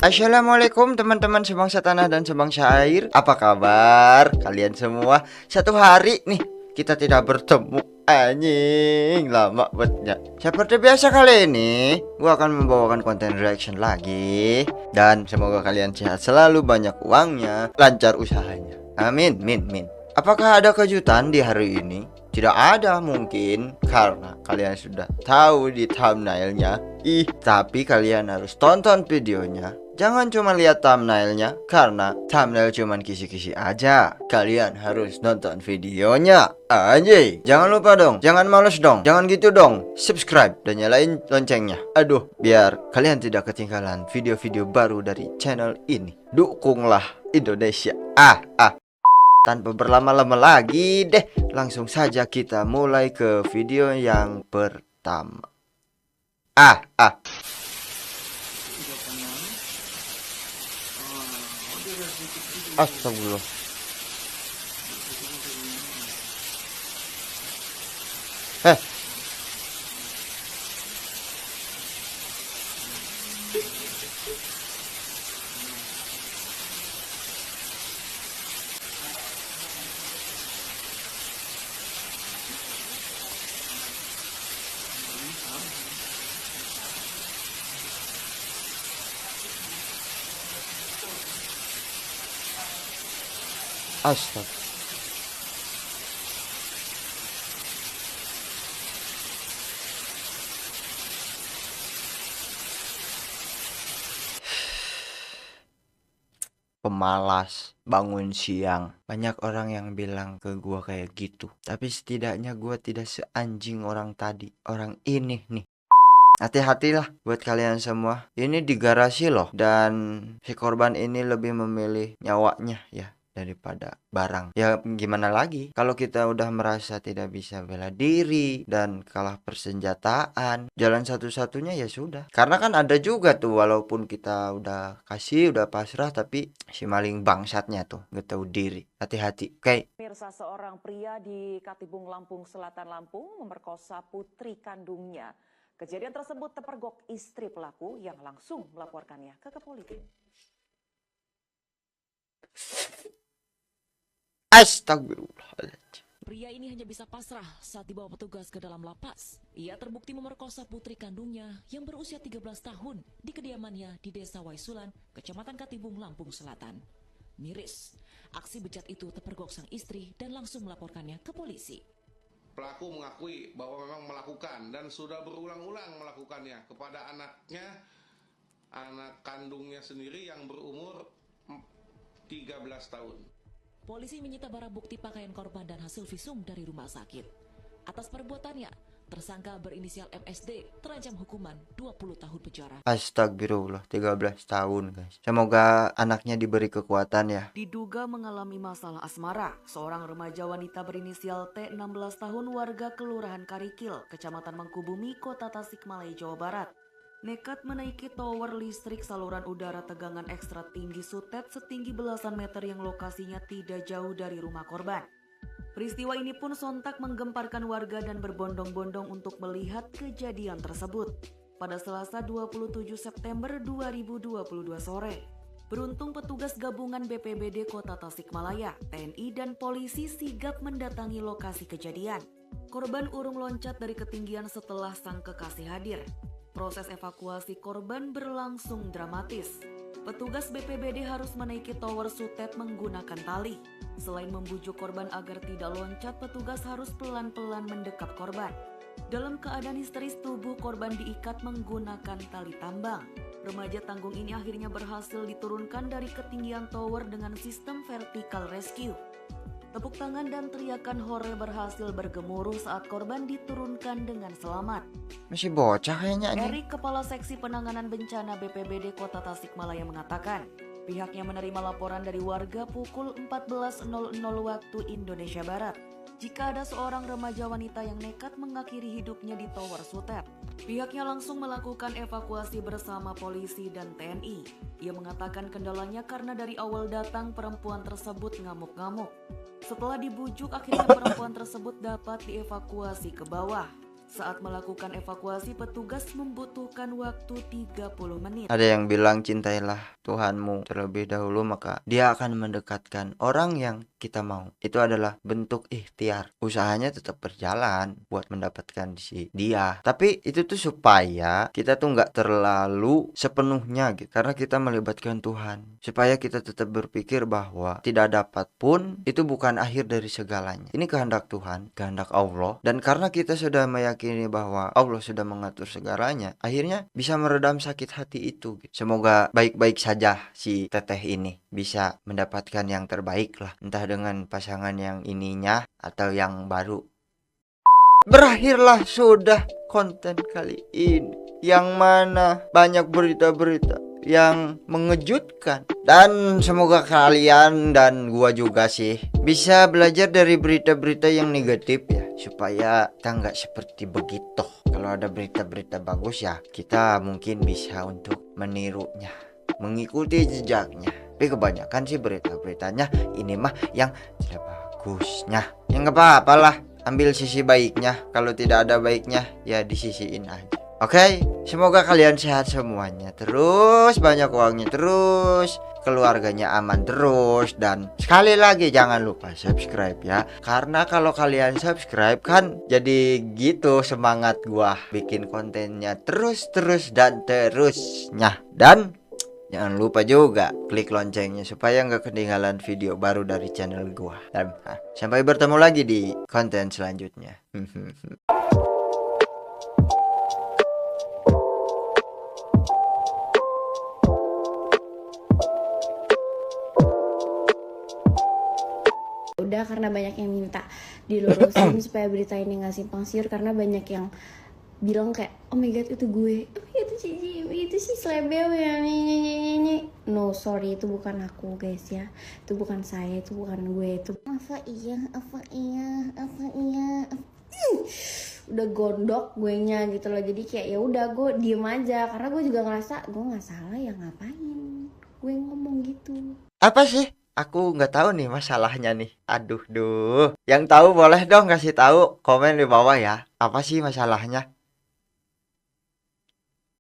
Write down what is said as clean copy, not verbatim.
Assalamualaikum teman-teman sebangsa tanah dan sebangsa air. Apa kabar kalian semua? Satu hari nih kita tidak bertemu. Anjing, lama banget. Seperti biasa kali ini gua akan membawakan konten reaction lagi. Dan semoga kalian sehat selalu, banyak uangnya, lancar usahanya. Amin, min, min. Apakah ada kejutan di hari ini? Tidak ada mungkin, karena kalian sudah tahu di thumbnailnya. Tapi kalian harus tonton videonya. Jangan cuma lihat thumbnailnya, karena thumbnail cuman kisi-kisi aja. Kalian harus nonton videonya. Anjay, jangan lupa dong, jangan males dong, jangan gitu dong. Subscribe dan nyalain loncengnya. Aduh, biar kalian tidak ketinggalan video-video baru dari channel ini. Dukunglah Indonesia. Tanpa berlama-lama lagi deh, langsung saja kita mulai ke video yang pertama. Astagfirullah. Astagfirullah. Pemalas, bangun siang. Banyak orang yang bilang ke gua kayak gitu. Tapi setidaknya gua tidak seanjing orang tadi. Orang ini nih. Hati-hatilah buat kalian semua. Ini di garasi loh. Dan si korban ini lebih memilih nyawanya ya daripada barang. Ya gimana lagi kalau kita udah merasa tidak bisa bela diri dan kalah persenjataan, jalan satu-satunya ya sudah. Karena kan ada juga tuh, walaupun kita udah kasih, udah pasrah, tapi si maling bangsatnya tuh nggak tahu diri. Hati-hati, oke? Pemirsa, seorang pria di Katibung, Lampung Selatan, Lampung memerkosa putri kandungnya. Kejadian tersebut terpergok istri pelaku yang langsung melaporkannya ke kepolisian. Astagfirullahaladzim. Pria ini hanya bisa pasrah saat dibawa petugas ke dalam lapas. Ia terbukti memerkosa putri kandungnya yang berusia 13 tahun di kediamannya di Desa Waisulan, Kecamatan Katibung, Lampung Selatan. Miris, aksi bejat itu terpergok sang istri dan langsung melaporkannya ke polisi. Pelaku mengakui bahwa memang melakukan dan sudah berulang-ulang melakukannya kepada anaknya, anak kandungnya sendiri yang berumur 13 tahun. Polisi menyita barang bukti pakaian korban dan hasil visum dari rumah sakit. Atas perbuatannya, tersangka berinisial MSD terancam hukuman 20 tahun penjara. Astagfirullah, 13 tahun guys. Semoga anaknya diberi kekuatan ya. Diduga mengalami masalah asmara, seorang remaja wanita berinisial T 16 tahun warga Kelurahan Karikil, Kecamatan Mangkubumi, Kota Tasikmalaya, Jawa Barat, nekat menaiki tower listrik saluran udara tegangan ekstra tinggi Sutet setinggi belasan meter yang lokasinya tidak jauh dari rumah korban. Peristiwa ini pun sontak menggemparkan warga dan berbondong-bondong untuk melihat kejadian tersebut pada Selasa 27 September 2022 sore. Beruntung petugas gabungan BPBD Kota Tasikmalaya, TNI dan polisi sigap mendatangi lokasi kejadian. Korban urung loncat dari ketinggian setelah sang kekasih hadir. Proses evakuasi korban berlangsung dramatis. Petugas BPBD harus menaiki tower Sutet menggunakan tali. Selain membujuk korban agar tidak loncat, petugas harus pelan-pelan mendekap korban. Dalam keadaan histeris, tubuh korban diikat menggunakan tali tambang. Remaja tanggung ini akhirnya berhasil diturunkan dari ketinggian tower dengan sistem vertical rescue. Tepuk tangan dan teriakan hore berhasil bergemuruh saat korban diturunkan dengan selamat. Masih bocah kayaknya nih. Erik, Kepala Seksi Penanganan Bencana BPBD Kota Tasikmalaya mengatakan, pihaknya menerima laporan dari warga pukul 14.00 waktu Indonesia Barat. Jika ada seorang remaja wanita yang nekat mengakhiri hidupnya di tower Sutet, pihaknya langsung melakukan evakuasi bersama polisi dan TNI. Ia mengatakan kendalanya karena dari awal datang perempuan tersebut ngamuk-ngamuk. Setelah dibujuk, akhirnya perempuan tersebut dapat dievakuasi ke bawah. Saat melakukan evakuasi, petugas membutuhkan waktu 30 menit. Ada yang bilang cintailah Tuhanmu terlebih dahulu, maka Dia akan mendekatkan orang yang kita mau. Itu adalah bentuk ikhtiar. Usahanya tetap berjalan buat mendapatkan si Dia. Tapi itu tuh supaya kita tuh nggak terlalu sepenuhnya gitu. Karena kita melibatkan Tuhan. Supaya kita tetap berpikir bahwa tidak dapat pun itu bukan akhir dari segalanya. Ini kehendak Tuhan, kehendak Allah. Dan karena kita sudah meyakini bahwa Allah sudah mengatur segalanya, akhirnya bisa meredam sakit hati itu gitu. Semoga baik-baik saja si teteh ini bisa mendapatkan yang terbaik lah, entah dengan pasangan yang ininya atau yang baru. Berakhirlah sudah konten kali ini, yang mana banyak berita-berita yang mengejutkan, dan semoga kalian dan gua juga sih bisa belajar dari berita-berita yang negatif ya, supaya kita nggak seperti begitu. Kalau ada berita-berita bagus ya kita mungkin bisa untuk menirunya, mengikuti jejaknya. Tapi kebanyakan sih berita-beritanya ini mah yang tidak bagusnya. Ya nggak apa-apa lah, ambil sisi baiknya. Kalau tidak ada baiknya ya disisiin aja. Oke, semoga kalian sehat semuanya, terus banyak uangnya, terus keluarganya aman terus. Dan sekali lagi jangan lupa subscribe ya, karena kalau kalian subscribe kan jadi gitu semangat gua bikin kontennya terus dan terusnya. Dan jangan lupa juga klik loncengnya supaya nggak ketinggalan video baru dari channel gua. Dan sampai bertemu lagi di konten selanjutnya. Udah, karena banyak yang minta dilurusin supaya berita ini nggak simpang siur, karena banyak yang bilang kayak oh my god itu gue, oh my god itu si selebel ya, no sorry, itu bukan aku guys ya, itu bukan saya, itu bukan gue, itu apa iya udah gondok gue nya gitu loh. Jadi kayak ya udah gue diem aja, karena gue juga ngerasa gue nggak salah ya, ngapain gue ngomong gitu. Apa sih? Aku nggak tahu nih masalahnya nih. Aduh, Yang tahu boleh dong kasih tahu komen di bawah ya. Apa sih masalahnya?